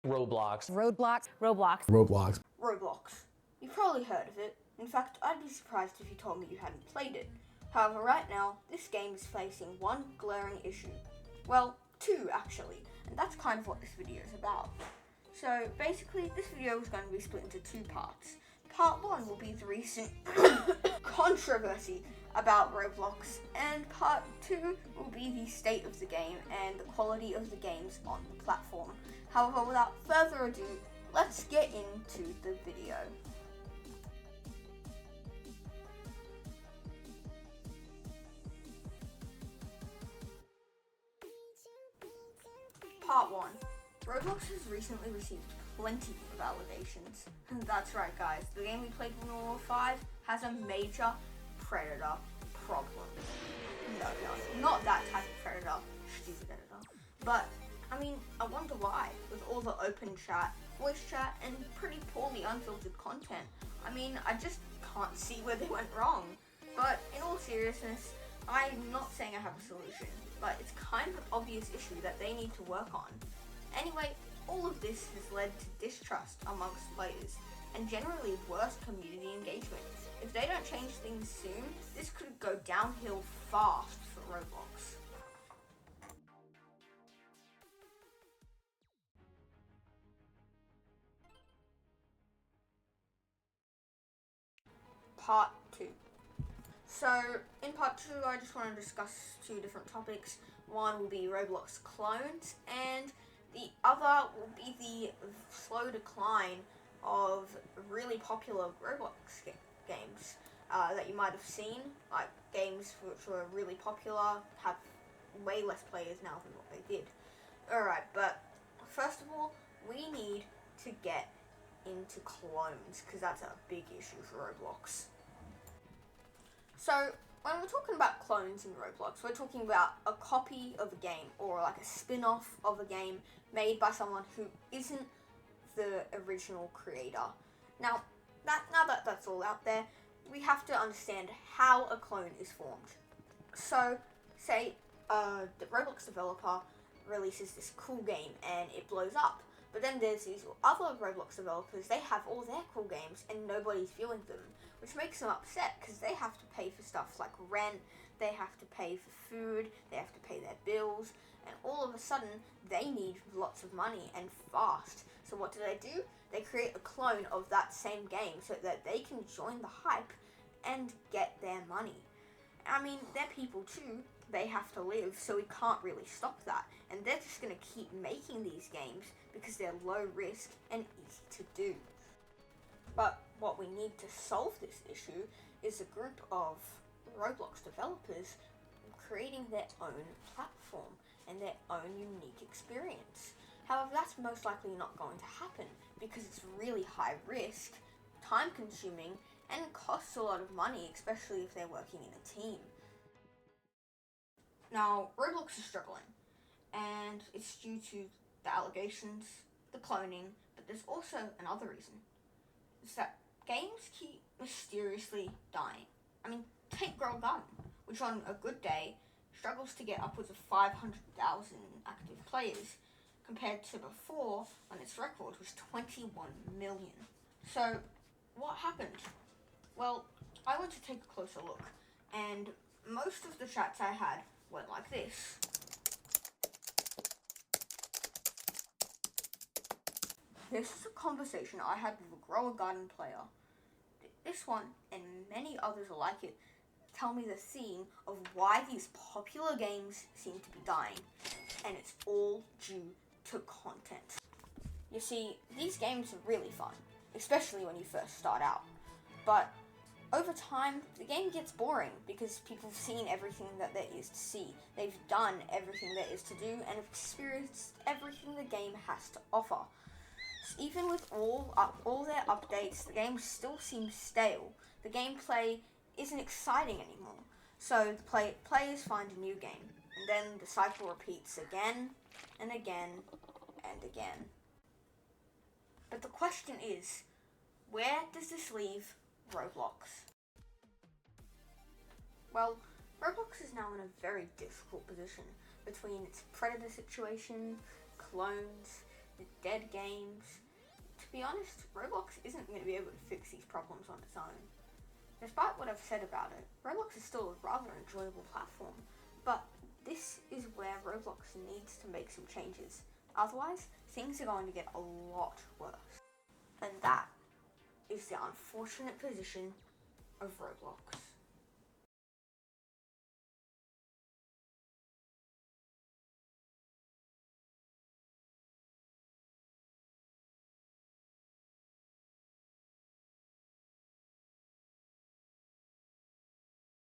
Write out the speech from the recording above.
Roblox. Roblox. Roblox. Roblox. Roblox. You've probably heard of it. In fact, I'd be surprised if you told me you hadn't played it. However, right now, this game is facing one glaring issue. Well, two actually, and that's kind of what this video is about. So basically, this video is going to be split into two parts. Part one will be the recent controversy about Roblox, and part two will be the state of the game and the quality of the games on the platform. However, without further ado, let's get into the video. Part 1. Roblox has recently received plenty of allegations. And that's right, guys, the game we played in Modern Warfare 5 has a major predator problem. No, not that type of predator, stupid editor. But, I mean, I wonder why, with all the open chat, voice chat, and pretty poorly unfiltered content. I mean, I just can't see where they went wrong. But, in all seriousness, I'm not saying I have a solution, but it's kind of an obvious issue that they need to work on. Anyway, all of this has led to distrust amongst players, and generally worse community engagement. If they don't change things soon, this could go downhill fast for Roblox. Part 2. So, in part 2, I just want to discuss two different topics. One will be Roblox clones, and the other will be the slow decline of really popular Roblox games that you might have seen. Like, games which were really popular have way less players now than what they did. Alright, but first of all, we need to get into clones, because that's a big issue for Roblox. So, when we're talking about clones in Roblox, we're talking about a copy of a game, or like a spin-off of a game made by someone who isn't the original creator. Now that that's all out there, we have to understand how a clone is formed. So, say the Roblox developer releases this cool game and it blows up. But then there's these other Roblox developers, they have all their cool games and nobody's viewing them, which makes them upset because they have to pay for stuff like rent, they have to pay for food, they have to pay their bills, and all of a sudden they need lots of money and fast. So what do? They create a clone of that same game so that they can join the hype and get their money. I mean, they're people too. They have to live, so we can't really stop that. And they're just going to keep making these games because they're low risk and easy to do. But what we need to solve this issue is a group of Roblox developers creating their own platform and their own unique experience. However, that's most likely not going to happen because it's really high risk, time consuming, and costs a lot of money, especially if they're working in a team. Now, Roblox is struggling, and it's due to the allegations, the cloning, but there's also another reason. It's that games keep mysteriously dying. I mean, take Girl Garden, which on a good day struggles to get upwards of 500,000 active players, compared to before, when its record was 21 million. So, what happened? Well, I went to take a closer look, and most of the chats I had went like this. This is a conversation I had with a Grow a Garden player. This one, and many others like it, tell me the theme of why these popular games seem to be dying, and it's all due to content. You see, these games are really fun, especially when you first start out, but over time, the game gets boring because people have seen everything that there is to see. They've done everything there is to do and have experienced everything the game has to offer. So even with all their updates, the game still seems stale. The gameplay isn't exciting anymore. So the players find a new game, and then the cycle repeats again and again and again. But the question is, where does this leave Roblox? Well, Roblox is now in a very difficult position between its predator situation, clones, the dead games. To be honest, Roblox isn't going to be able to fix these problems on its own. Despite what I've said about it, Roblox is still a rather enjoyable platform, but this is where Roblox needs to make some changes. Otherwise, things are going to get a lot worse. And that is the unfortunate position of Roblox.